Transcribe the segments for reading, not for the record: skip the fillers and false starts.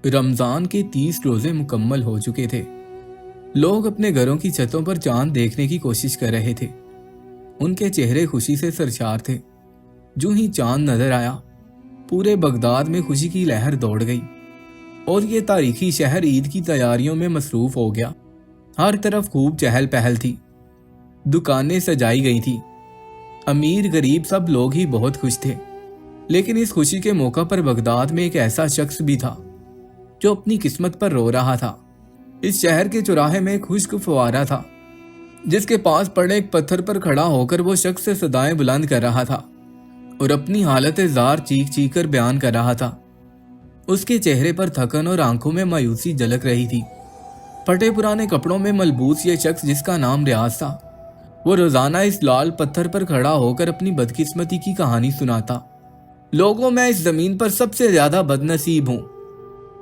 रमजान के 30 रोजे मुकम्मल हो चुके थे। लोग अपने घरों की छतों पर चांद देखने की कोशिश कर रहे थे। उनके चेहरे खुशी से सरशार थे। जो ही चांद नजर आया, पूरे बगदाद में खुशी की लहर दौड़ गई और ये तारीखी शहर ईद की तैयारियों में मसरूफ हो गया। हर तरफ खूब चहल पहल थी। दुकानें सजाई गई थी। अमीर गरीब सब लोग ही बहुत खुश थे। लेकिन इस खुशी के मौका पर बगदाद में एक ऐसा शख्स भी था जो अपनी किस्मत पर रो रहा था। इस शहर के चौराहे में एक खुश्क फव्वारा था, जिसके पास पड़े एक पत्थर पर खड़ा होकर वो शख्स से सदाएं बुलंद कर रहा था और अपनी हालत जार चीख चीख कर बयान कर रहा था। उसके चेहरे पर थकन और आंखों में मायूसी झलक रही थी। फटे पुराने कपड़ों में मलबूस ये शख्स, जिसका नाम रियाज था, वो रोजाना इस लाल पत्थर पर खड़ा होकर अपनी बदकिस्मती की कहानी सुनाता। लोगों, मैं इस जमीन पर सबसे ज्यादा बदनसीब हूँ।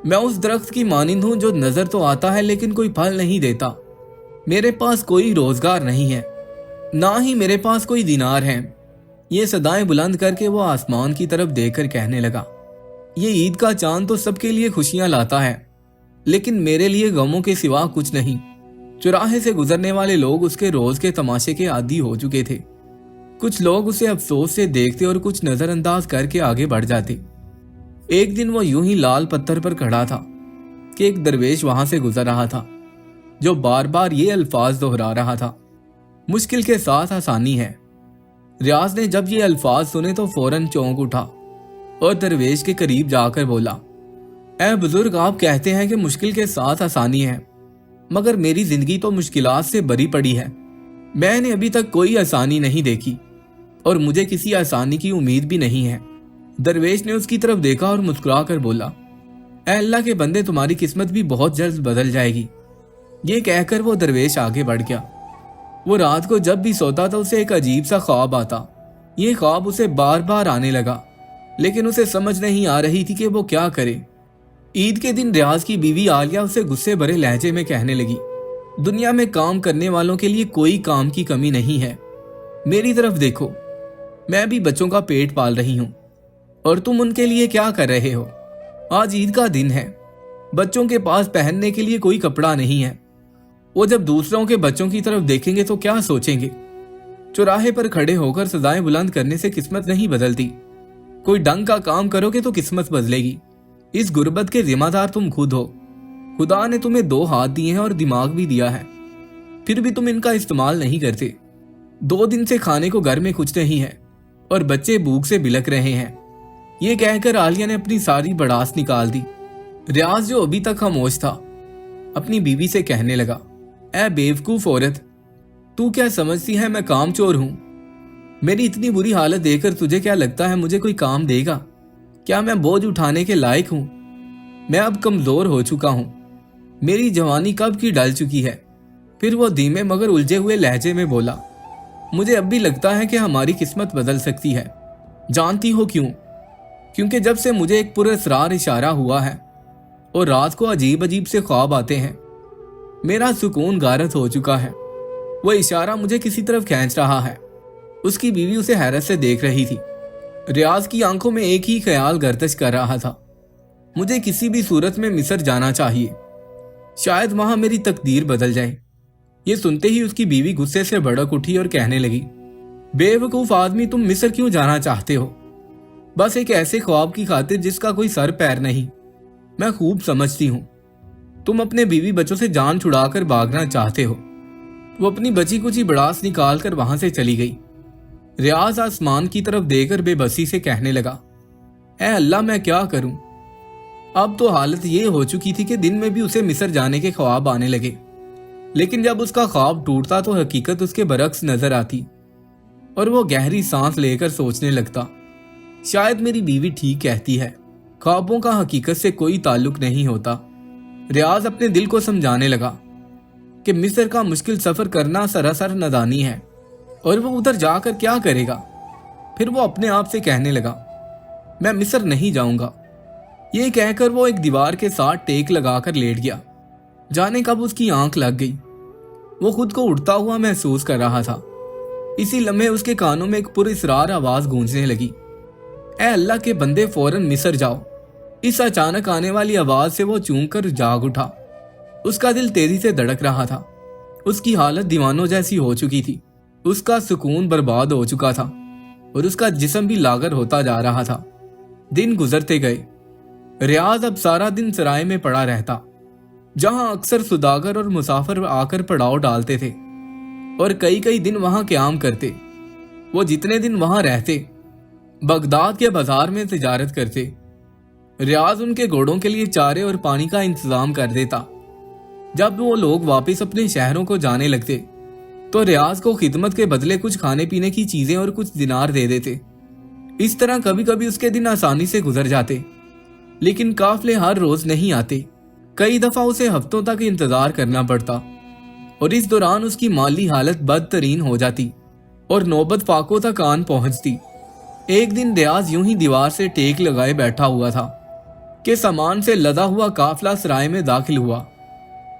मैं उस दरख्त की मानिंद हूँ जो नजर तो आता है लेकिन कोई फल नहीं देता। मेरे पास कोई रोजगार नहीं है, ना ही मेरे पास कोई दिनार है। ये सदाएं बुलंद करके वो आसमान की तरफ देखकर कहने लगा, ये ईद का चांद तो सबके लिए खुशियां लाता है, लेकिन मेरे लिए गमों के सिवा कुछ नहीं। चौराहे से गुजरने वाले लोग उसके रोज के तमाशे के आदी हो चुके थे। कुछ लोग उसे अफसोस से देखते और कुछ नजरअंदाज करके आगे बढ़ जाते। एक दिन वो यूं ही लाल पत्थर पर खड़ा था कि एक दरवेश वहां से गुजर रहा था, जो बार बार ये अल्फाज दोहरा रहा था, मुश्किल के साथ आसानी है। रियाज ने जब ये अल्फाज सुने तो फौरन चौंक उठा और दरवेश के करीब जाकर बोला, ऐ बुजुर्ग, आप कहते हैं कि मुश्किल के साथ आसानी है, मगर मेरी जिंदगी तो मुश्किलात से भरी पड़ी है। मैंने अभी तक कोई आसानी नहीं देखी और मुझे किसी आसानी की उम्मीद भी नहीं है। दरवेश ने उसकी तरफ देखा और मुस्कुरा कर बोला, ऐ अल्लाह के बंदे, तुम्हारी किस्मत भी बहुत जल्द बदल जाएगी। ये कहकर वो दरवेश आगे बढ़ गया। वो रात को जब भी सोता था उसे एक अजीब सा ख्वाब आता। ये ख्वाब उसे बार बार आने लगा, लेकिन उसे समझ नहीं आ रही थी कि वो क्या करे। ईद के दिन रियाज की बीवी आलिया उसे गुस्से भरे लहजे में कहने लगी, दुनिया में काम करने वालों के लिए कोई काम की कमी नहीं है। मेरी तरफ देखो, मैं भी बच्चों का पेट पाल रही हूँ और तुम उनके लिए क्या कर रहे हो। आज ईद का दिन है, बच्चों के पास पहनने के लिए कोई कपड़ा नहीं है। वो जब दूसरों के बच्चों की तरफ देखेंगे तो क्या सोचेंगे। चौराहे पर खड़े होकर सदाएं बुलंद करने से किस्मत नहीं बदलती। कोई ढंग का काम करोगे तो किस्मत बदलेगी। इस गुर्बत के जिम्मेदार तुम खुद हो। खुदा ने तुम्हें 2 हाथ दिए हैं और दिमाग भी दिया है, फिर भी तुम इनका इस्तेमाल नहीं करते। 2 दिन से खाने को घर में कुछ नहीं है और बच्चे भूख से बिलक रहे हैं। ये कहकर आलिया ने अपनी सारी बड़ास निकाल दी। रियाज, जो अभी तक खामोश था, अपनी बीवी से कहने लगा, ऐ बेवकूफ औरत, तू क्या समझती है मैं कामचोर हूं? मेरी इतनी बुरी हालत देखकर तुझे क्या लगता है मुझे कोई काम देगा? क्या मैं बोझ उठाने के लायक हूं? मैं अब कमजोर हो चुका हूं। मेरी जवानी कब की ढल चुकी है। फिर वो धीमे मगर उलझे हुए लहजे में बोला, मुझे अब भी लगता है कि हमारी किस्मत बदल सकती है। जानती हो क्यों? क्योंकि जब से मुझे एक पुरअसरार इशारा हुआ है और रात को अजीब अजीब से ख्वाब आते हैं, मेरा सुकून गारत हो चुका है। वो इशारा मुझे किसी तरफ खींच रहा है। उसकी बीवी उसे हैरत से देख रही थी। रियाज की आंखों में एक ही ख्याल गर्दिश कर रहा था, मुझे किसी भी सूरत में मिस्र जाना चाहिए, शायद वहां मेरी तकदीर बदल जाए। ये सुनते ही उसकी बीवी गुस्से से भड़क उठी और कहने लगी, बेवकूफ आदमी, तुम मिस्र क्यों जाना चाहते हो? बस एक ऐसे ख्वाब की खातिर जिसका कोई सर पैर नहीं। मैं खूब समझती हूं तुम अपने बीवी बच्चों से जान छुड़ाकर भागना चाहते हो। वो अपनी बची कुची बड़ास निकाल कर वहां से चली गई। रियाज आसमान की तरफ देखकर बेबसी से कहने लगा, ऐ अल्लाह, मैं क्या करूं? अब तो हालत ये हो चुकी थी कि दिन में भी उसे मिस्र जाने के ख्वाब आने लगे, लेकिन जब उसका ख्वाब टूटता तो हकीकत उसके बरक्स नजर आती और वो गहरी सांस लेकर सोचने लगता, शायद मेरी बीवी ठीक कहती है, ख्वाबों का हकीकत से कोई ताल्लुक नहीं होता। रियाज अपने दिल को समझाने लगा कि मिस्र का मुश्किल सफर करना सरासर नादानी है और वो उधर जाकर क्या करेगा। फिर वो अपने आप से कहने लगा, मैं मिस्र नहीं जाऊंगा। ये कहकर वो एक दीवार के साथ टेक लगाकर लेट गया। जाने कब उसकी आंख लग गई। वो खुद को उड़ता हुआ महसूस कर रहा था। इसी लम्हे उसके कानों में एक पुरअसरार आवाज गूंजने लगी, ऐ अल्लाह के बंदे, फौरन मिस्र जाओ। इस अचानक आने वाली आवाज से वो चूक कर जाग उठा। उसका दिल तेजी से धड़क रहा था। उसकी हालत दीवानों जैसी हो चुकी थी। उसका सुकून बर्बाद हो चुका था और उसका जिस्म भी लागर होता जा रहा था। दिन गुजरते गए। रियाज अब सारा दिन सराय में पड़ा रहता, जहां अक्सर सुदागर और मुसाफिर आकर पड़ाव डालते थे और कई कई दिन वहां क़याम करते। वो जितने दिन वहां रहते, बगदाद के बाजार में तिजारत करते। रियाज उनके घोड़ों के लिए चारे और पानी का इंतजाम कर देता। जब वो लोग वापस अपने शहरों को जाने लगते तो रियाज को खिदमत के बदले कुछ खाने पीने की चीजें और कुछ दिनार दे देते। इस तरह कभी कभी उसके दिन आसानी से गुजर जाते, लेकिन काफले हर रोज नहीं आते। कई दफा उसे हफ्तों तक इंतजार करना पड़ता और इस दौरान उसकी माली हालत बदतरीन हो जाती और नौबत फाकों तक आन पहुंचती। एक दिन रियाज यूं ही दीवार से टेक लगाए बैठा हुआ था कि सामान से लदा हुआ काफला सराय में दाखिल हुआ।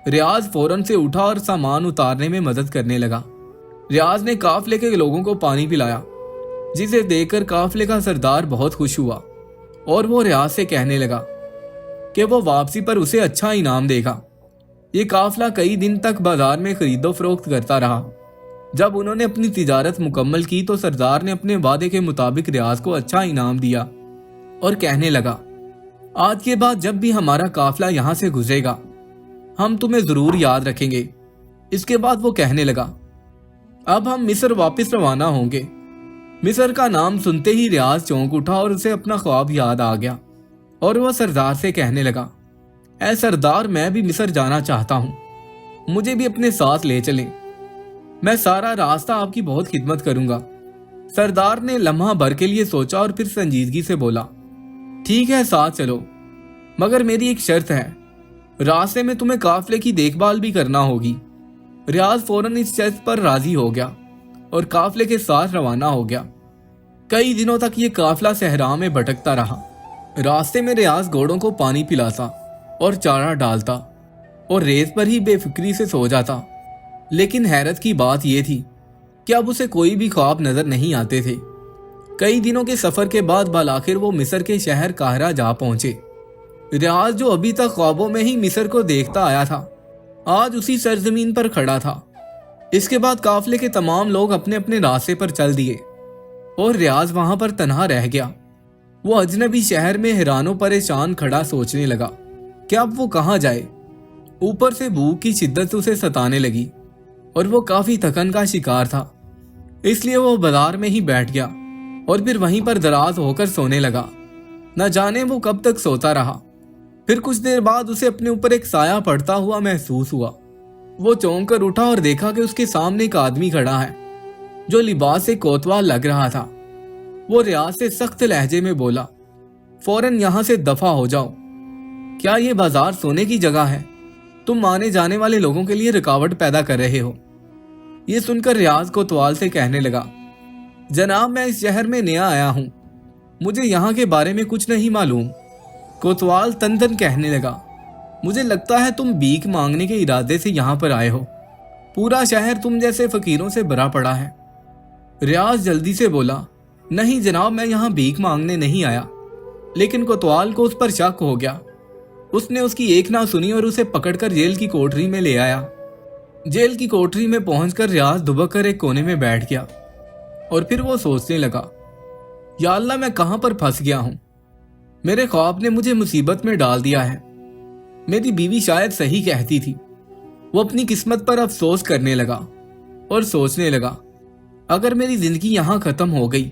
रियाज फौरन से उठा और सामान उतारने में मदद करने लगा। रियाज ने काफले के लोगों को पानी पिलाया, जिसे देखकर काफले का सरदार बहुत खुश हुआ और वो रियाज से कहने लगा कि वो वापसी पर उसे अच्छा इनाम देगा। ये काफला कई दिन तक बाजार में खरीदो फरोख्त करता रहा। जब उन्होंने अपनी तिजारत मुकम्मल की तो सरदार ने अपने वादे के मुताबिक रियाज को अच्छा इनाम दिया और कहने लगा, आज के बाद जब भी हमारा काफला यहाँ से गुजरेगा हम तुम्हें जरूर याद रखेंगे। इसके बाद वो कहने लगा, अब हम मिस्र वापस रवाना होंगे। मिस्र का नाम सुनते ही रियाज चौंक उठा और उसे अपना ख्वाब याद आ गया और वह सरदार से कहने लगा, ऐ सरदार, मैं भी मिस्र जाना चाहता हूँ, मुझे भी अपने साथ ले चलें। मैं सारा रास्ता आपकी बहुत खिदमत करूंगा। सरदार ने लम्हा भर के लिए सोचा और फिर संजीदगी से बोला, ठीक है, साथ चलो, मगर मेरी एक शर्त है, रास्ते में तुम्हें काफले की देखभाल भी करना होगी। रियाज फौरन इस शर्त पर राजी हो गया और काफले के साथ रवाना हो गया। कई दिनों तक ये काफला सहरा में भटकता रहा। रास्ते में रियाज घोड़ों को पानी पिलाता और चारा डालता और रेत पर ही बेफिक्री से सो जाता। लेकिन हैरत की बात यह थी कि अब उसे कोई भी ख्वाब नजर नहीं आते थे। कई दिनों के सफर के बाद बालाखिर वो मिस्र के शहर काहिरा जा पहुंचे। रियाज, जो अभी तक ख्वाबों में ही मिस्र को देखता आया था, आज उसी सरजमीन पर खड़ा था। इसके बाद काफले के तमाम लोग अपने अपने रास्ते पर चल दिए और रियाज वहां पर तन्हा रह गया। वो अजनबी शहर में हैरानो परेशान खड़ा सोचने लगा कि अब वो कहाँ जाए। ऊपर से भूख की शिद्दत उसे सताने लगी और वो काफी थकन का शिकार था, इसलिए वो बाजार में ही बैठ गया और फिर वहीं पर दराज होकर सोने लगा। न जाने वो कब तक सोता रहा। फिर कुछ देर बाद उसे अपने ऊपर एक साया पड़ता हुआ महसूस हुआ। वो चौंक कर उठा और देखा कि उसके सामने एक आदमी खड़ा है जो लिबास से कोतवाल लग रहा था। वो रियाज से सख्त लहजे में बोला, फौरन यहां से दफा हो जाओ। क्या ये बाजार सोने की जगह है? तुम आने जाने वाले लोगों के लिए रुकावट पैदा कर रहे हो। ये सुनकर रियाज कोतवाल से कहने लगा, जनाब, मैं इस शहर में नया आया हूं, मुझे यहाँ के बारे में कुछ नहीं मालूम। कोतवाल तन कहने लगा, मुझे लगता है तुम भीख मांगने के इरादे से यहाँ पर आए हो। पूरा शहर तुम जैसे फकीरों से भरा पड़ा है। रियाज जल्दी से बोला, नहीं जनाब, मैं यहाँ भीख मांगने नहीं आया। लेकिन कोतवाल को उस पर शक हो गया। उसने उसकी एक ना सुनी और उसे पकड़कर जेल की कोठरी में ले आया। जेल की कोठरी में पहुंचकर रियाज दुबक कर एक कोने में बैठ गया और फिर वो सोचने लगा, या अल्लाह, मैं कहां पर फंस गया हूं। मेरे ख्वाब ने मुझे मुसीबत में डाल दिया है। मेरी बीवी शायद सही कहती थी। वो अपनी किस्मत पर अफसोस करने लगा और सोचने लगा, अगर मेरी जिंदगी यहां खत्म हो गई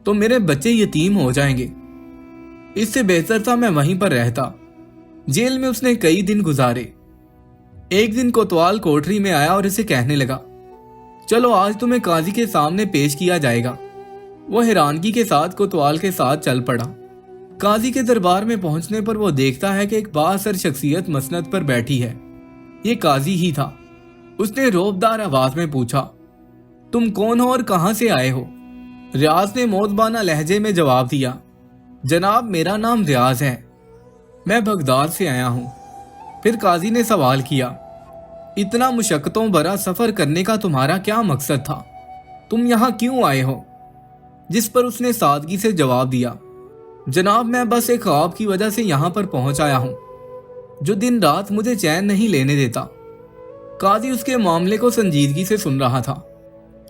तो मेरे बच्चे यतीम हो जाएंगे। इससे बेहतर था मैं वहीं पर रहता। जेल में उसने कई दिन गुजारे। एक दिन कोतवाल कोठरी में आया और इसे कहने लगा, चलो आज तुम्हें काजी के सामने पेश किया जाएगा। वो हैरानगी के साथ कोतवाल के साथ चल पड़ा। काजी के दरबार में पहुंचने पर वो देखता है कि एक बाअसर शख्सियत मसनद पर बैठी है। ये काजी ही था। उसने रौबदार आवाज में पूछा, तुम कौन हो और कहां से आए हो? रियाज ने मौजबाना लहजे में जवाब दिया, जनाब, मेरा नाम रियाज है, मैं बगदाद से आया हूं। फिर काजी ने सवाल किया, इतना मुशक्कतों भरा सफर करने का तुम्हारा क्या मकसद था? तुम यहां क्यों आए हो? जिस पर उसने सादगी से जवाब दिया, जनाब, मैं बस एक ख्वाब की वजह से यहाँ पर पहुंच आया हूँ जो दिन रात मुझे चैन नहीं लेने देता। काजी उसके मामले को संजीदगी से सुन रहा था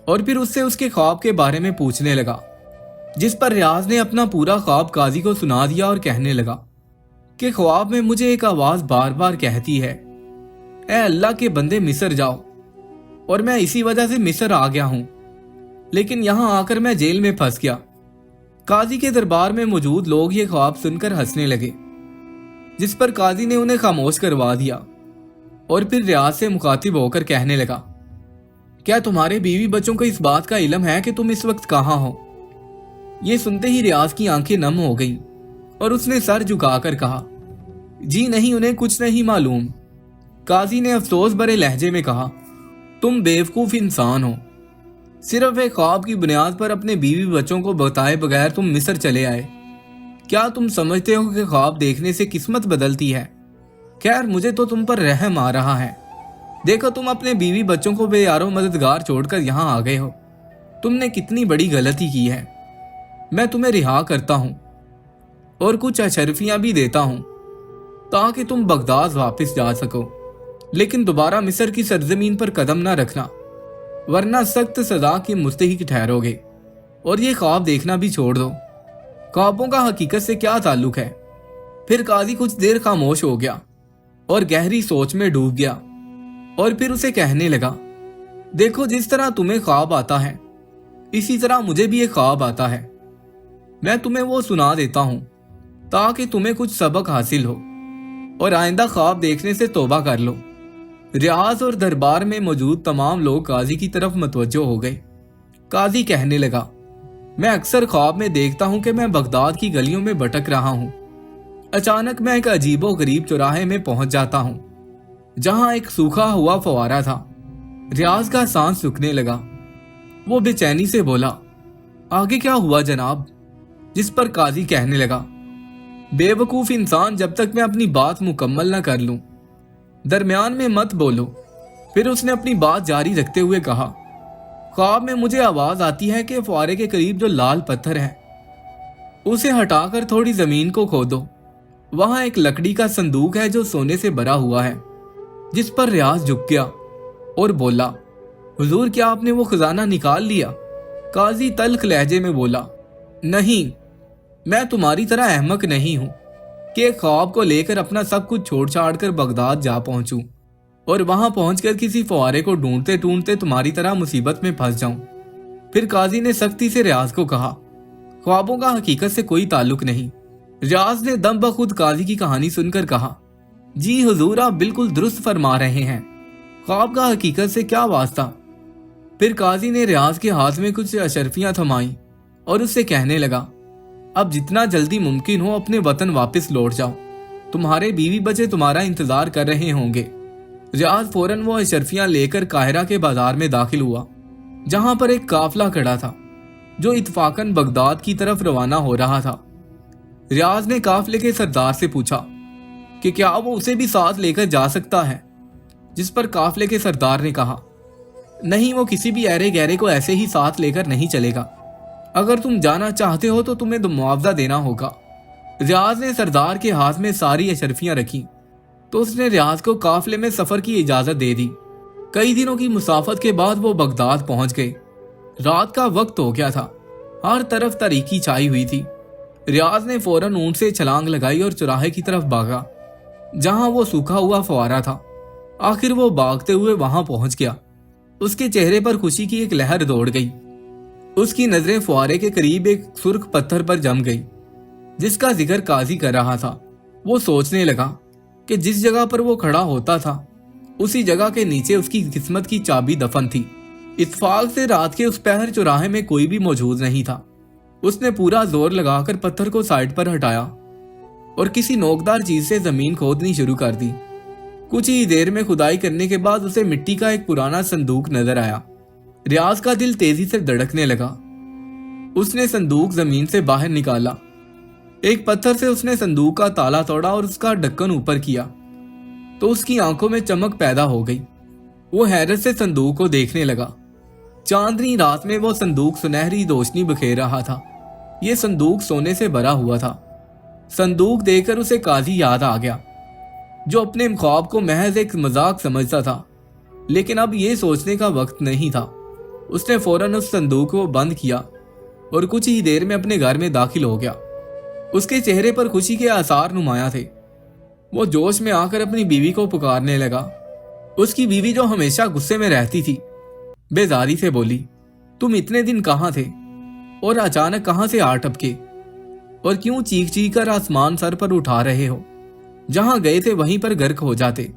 और फिर उससे उसके ख्वाब के बारे में पूछने लगा, जिस पर रियाज ने अपना पूरा ख्वाब काजी को सुना दिया और कहने लगा कि ख्वाब में मुझे एक आवाज बार बार कहती है, ए अल्लाह के बंदे मिस्र जाओ, और मैं इसी वजह से मिस्र आ गया हूं, लेकिन यहां आकर मैं जेल में फंस गया। काजी के दरबार में मौजूद लोग ये ख्वाब सुनकर हंसने लगे, जिस पर काजी ने उन्हें खामोश करवा दिया और फिर रियाज से मुखातिब होकर कहने लगा, क्या तुम्हारे बीवी बच्चों को इस बात का इल्म है कि तुम इस वक्त कहाँ हो? ये सुनते ही रियाज की आंखें नम हो गईं और उसने सर झुकाकर कहा, जी नहीं, उन्हें कुछ नहीं मालूम। काजी ने अफसोस भरे लहजे में कहा, तुम बेवकूफ इंसान हो। सिर्फ एक ख्वाब की बुनियाद पर अपने बीवी बच्चों को बताए बगैर तुम मिस्र चले आए। क्या तुम समझते हो कि ख्वाब देखने से किस्मत बदलती है? खैर, मुझे तो तुम पर रहम आ रहा है। देखो, तुम अपने बीवी बच्चों को बेयारो मददगार छोड़कर यहाँ आ गए हो। तुमने कितनी बड़ी गलती की है। मैं तुम्हें रिहा करता हूँ और कुछ अशरफियाँ भी देता हूँ ताकि तुम बगदाद वापस जा सको, लेकिन दोबारा मिस्र की सरजमीन पर कदम न रखना, वरना सख्त सजा के मुस्तहिक ठहरोगे। और ये ख्वाब देखना भी छोड़ दो। ख्वाबों का हकीकत से क्या ताल्लुक है? फिर काजी कुछ देर खामोश हो गया और गहरी सोच में डूब गया और फिर उसे कहने लगा, देखो, जिस तरह तुम्हें ख्वाब आता है इसी तरह मुझे भी एक ख्वाब आता है। मैं तुम्हें वो सुना देता हूं ताकि तुम्हें कुछ सबक हासिल हो और आइंदा ख्वाब देखने से तौबा कर लो। रियाज और दरबार में मौजूद तमाम लोग काजी की तरफ मतवज्जो हो गए। काजी कहने लगा, मैं अक्सर ख्वाब में देखता हूं कि मैं बगदाद की गलियों में भटक रहा हूं। अचानक मैं एक अजीबो गरीब चौराहे में पहुंच जाता हूं जहां एक सूखा हुआ फवारा था। रियाज का सांस रुकने लगा। वो बेचैनी से बोला, आगे क्या हुआ जनाब? जिस पर काजी कहने लगा, बेवकूफ इंसान, जब तक मैं अपनी बात मुकम्मल न कर लूं दरमियान में मत बोलो। फिर उसने अपनी बात जारी रखते हुए कहा, ख्वाब में मुझे आवाज आती है कि फुआरे के करीब जो लाल पत्थर है उसे हटाकर थोड़ी जमीन को खोदो। वहां एक लकड़ी का संदूक है जो सोने से भरा हुआ है। जिस पर रियाज झुक गया और बोला, हुजूर, क्या आपने वो खजाना निकाल लिया? काजी तल्ख लहजे में बोला, नहीं, मैं तुम्हारी तरह अहमक नहीं हूं कि एक ख्वाब को लेकर अपना सब कुछ छोड़ छाड़ कर बगदाद जा पहुंचूं और वहां पहुंचकर किसी फुआरे को ढूंढते ढूंढते तुम्हारी तरह मुसीबत में फंस जाऊं। फिर काजी ने सख्ती से रियाज को कहा, ख्वाबों का हकीकत से कोई ताल्लुक नहीं। रियाज ने दम बखुद काजी की कहानी सुनकर कहा, जी हुजूर, आप बिल्कुल दुरुस्त फरमा रहे हैं। ख्वाब का हकीकत से क्या वास्ता? फिर काजी ने रियाज के हाथ में कुछ अशरफियां थमाई और उससे कहने लगा, अब जितना जल्दी मुमकिन हो अपने वतन वापस लौट जाओ। तुम्हारे बीवी बच्चे तुम्हारा इंतजार कर रहे होंगे। रियाज फौरन वो अशरफियां लेकर काहिरा के बाजार में दाखिल हुआ, जहां पर एक काफिला खड़ा था जो इत्फाकन बगदाद की तरफ रवाना हो रहा था। रियाज ने काफिले के सरदार से पूछा कि क्या वो उसे भी साथ लेकर जा सकता है, जिस पर काफिले के सरदार ने कहा, नहीं, वो किसी भी ऐरे गहरे को ऐसे ही साथ लेकर नहीं चलेगा। अगर तुम जाना चाहते हो तो तुम्हें मुआवजा देना होगा। रियाज ने सरदार के हाथ में सारी अशरफियां रखी तो उसने रियाज को काफिले में सफर की इजाजत दे दी। कई दिनों की मुसाफत के बाद वो बगदाद पहुंच गए। रात का वक्त हो गया था, हर तरफ तारीकी छाई हुई थी। रियाज ने फौरन ऊंट से छलांग लगाई और चौराहे की तरफ भागा जहां वो सूखा हुआ फवारा था। आखिर वो भागते हुए वहां पहुंच गया। उसके चेहरे पर खुशी की एक लहर दौड़ गई। उसकी नजरें फुआरे के करीब एक सुर्ख पत्थर पर जम गई जिसका जिक्र काजी कर रहा था। वो सोचने लगा कि जिस जगह पर वो खड़ा होता था उसी जगह के नीचे उसकी किस्मत की चाबी दफन थी। इत्तेफाक से रात के उस पहर चौराहे में कोई भी मौजूद नहीं था। उसने पूरा जोर लगाकर पत्थर को साइड पर हटाया और किसी नोकदार चीज से जमीन खोदनी शुरू कर दी। कुछ ही देर में खुदाई करने के बाद उसे मिट्टी का एक पुराना संदूक नजर आया। रियाज का दिल तेजी से धड़कने लगा। उसने संदूक जमीन से बाहर निकाला। एक पत्थर से उसने संदूक का ताला तोड़ा और उसका ढक्कन ऊपर किया तो उसकी आंखों में चमक पैदा हो गई। वो हैरत से संदूक को देखने लगा। चांदनी रात में वो संदूक सुनहरी रोशनी बिखेर रहा था। ये संदूक सोने से भरा हुआ था संदूक देखकर उसे काजी याद आ गया, जो अपने ख्वाब को महज एक मजाक समझता था, लेकिन अब ये सोचने का वक्त नहीं था। उसने फौरन उस संदूक को बंद किया और कुछ ही देर में अपने घर में दाखिल हो गया। उसके चेहरे पर खुशी के आसार नुमाया थे। वो जोश में आकर अपनी बीवी को पुकारने लगा। उसकी बीवी, जो हमेशा गुस्से में रहती थी, बेजारी से बोली, तुम इतने दिन कहाँ थे और अचानक कहाँ से आ टपके, और क्यों चीख चीख कर आसमान सर पर उठा रहे हो? जहां गए थे वहीं पर गर्क हो जाते।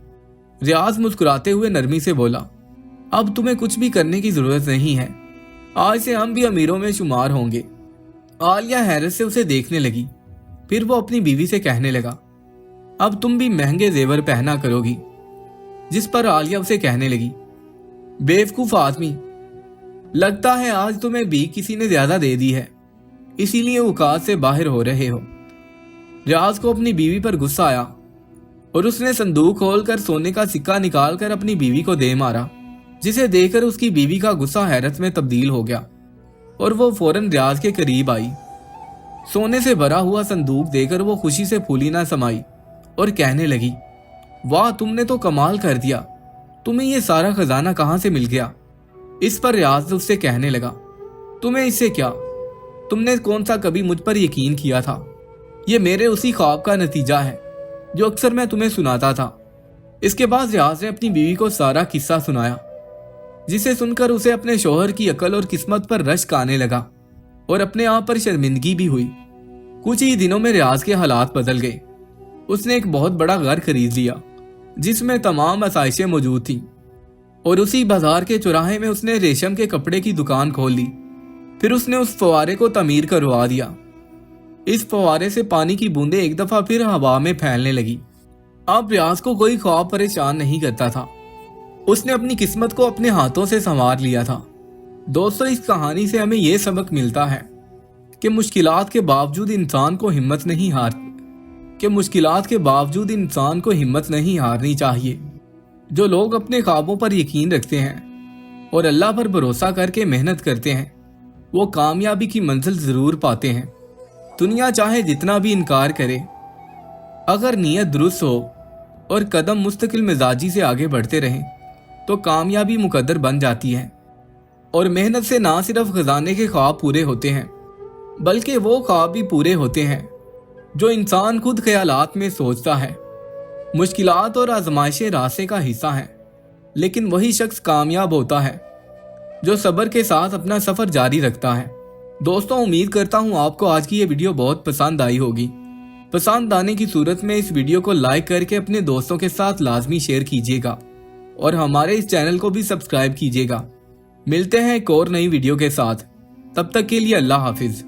रियाज मुस्कुराते हुए नरमी से बोला, अब तुम्हें कुछ भी करने की जरूरत नहीं है, आज से हम भी अमीरों में शुमार होंगे। आलिया हैरत से उसे देखने लगी। फिर वो अपनी बीवी से कहने लगा, अब तुम भी महंगे जेवर पहना करोगी। जिस पर आलिया उसे कहने लगी, बेवकूफ आदमी, लगता है आज तुम्हें भी किसी ने ज्यादा दे दी है, इसीलिए औकात से बाहर हो रहे हो। रियाज को अपनी बीवी पर गुस्सा आया और उसने संदूक खोलकर सोने का सिक्का निकालकर अपनी बीवी को दे मारा, जिसे देखकर उसकी बीवी का गुस्सा हैरत में तब्दील हो गया और वो फौरन रियाज के करीब आई। सोने से भरा हुआ संदूक देकर वो खुशी से फूली ना समाई और कहने लगी, वाह, तुमने तो कमाल कर दिया, तुम्हें ये सारा खजाना कहां से मिल गया? इस पर रियाज उससे कहने लगा, तुम्हें इससे क्या, तुमने कौन सा कभी मुझ पर यकीन किया था? ये मेरे उसी ख्वाब का नतीजा है जो अक्सर मैं तुम्हें सुनाता था। इसके बाद रियाज ने अपनी बीवी को सारा किस्सा सुनाया, जिसे सुनकर उसे अपने शौहर की अकल और किस्मत पर रश्क आने लगा और अपने आप पर शर्मिंदगी भी हुई। कुछ ही दिनों में रियाज के हालात बदल गए। उसने एक बहुत बड़ा घर खरीद लिया जिसमें तमाम आसाइशें मौजूद थीं, और उसी बाजार के चौराहे में उसने रेशम के कपड़े की दुकान खोल ली। फिर उसने उस फव्वारे को तमीर करवा दिया। इस फव्वारे से पानी की बूंदें एक दफा फिर हवा में फैलने लगी। अब रियाज को कोई ख्वाब परेशान नहीं करता था। उसने अपनी किस्मत को अपने हाथों से संवार लिया था। दोस्तों, इस कहानी से हमें यह सबक मिलता है कि मुश्किलात के बावजूद इंसान को हिम्मत नहीं हारनी चाहिए। जो लोग अपने ख्वाबों पर यकीन रखते हैं और अल्लाह पर भरोसा करके मेहनत करते हैं, वो कामयाबी की मंजिल जरूर पाते हैं। दुनिया चाहे जितना भी इनकार करे, अगर नीयत दुरुस्त हो और कदम मुस्तकिल मिजाजी से आगे बढ़ते रहें तो कामयाबी मुकद्दर बन जाती है। और मेहनत से ना सिर्फ खजाने के ख्वाब पूरे होते हैं, बल्कि वो ख्वाब भी पूरे होते हैं जो इंसान खुद ख्यालात में सोचता है। मुश्किलात और आजमाइशें रास्ते का हिस्सा हैं, लेकिन वही शख्स कामयाब होता है जो सब्र के साथ अपना सफर जारी रखता है। दोस्तों, उम्मीद करता हूँ आपको आज की ये वीडियो बहुत पसंद आई होगी। पसंद आने की सूरत में इस वीडियो को लाइक करके अपने दोस्तों के साथ लाजमी शेयर कीजिएगा और हमारे इस चैनल को भी सब्सक्राइब कीजिएगा। मिलते हैं एक और नई वीडियो के साथ, तब तक के लिए अल्लाह हाफिज।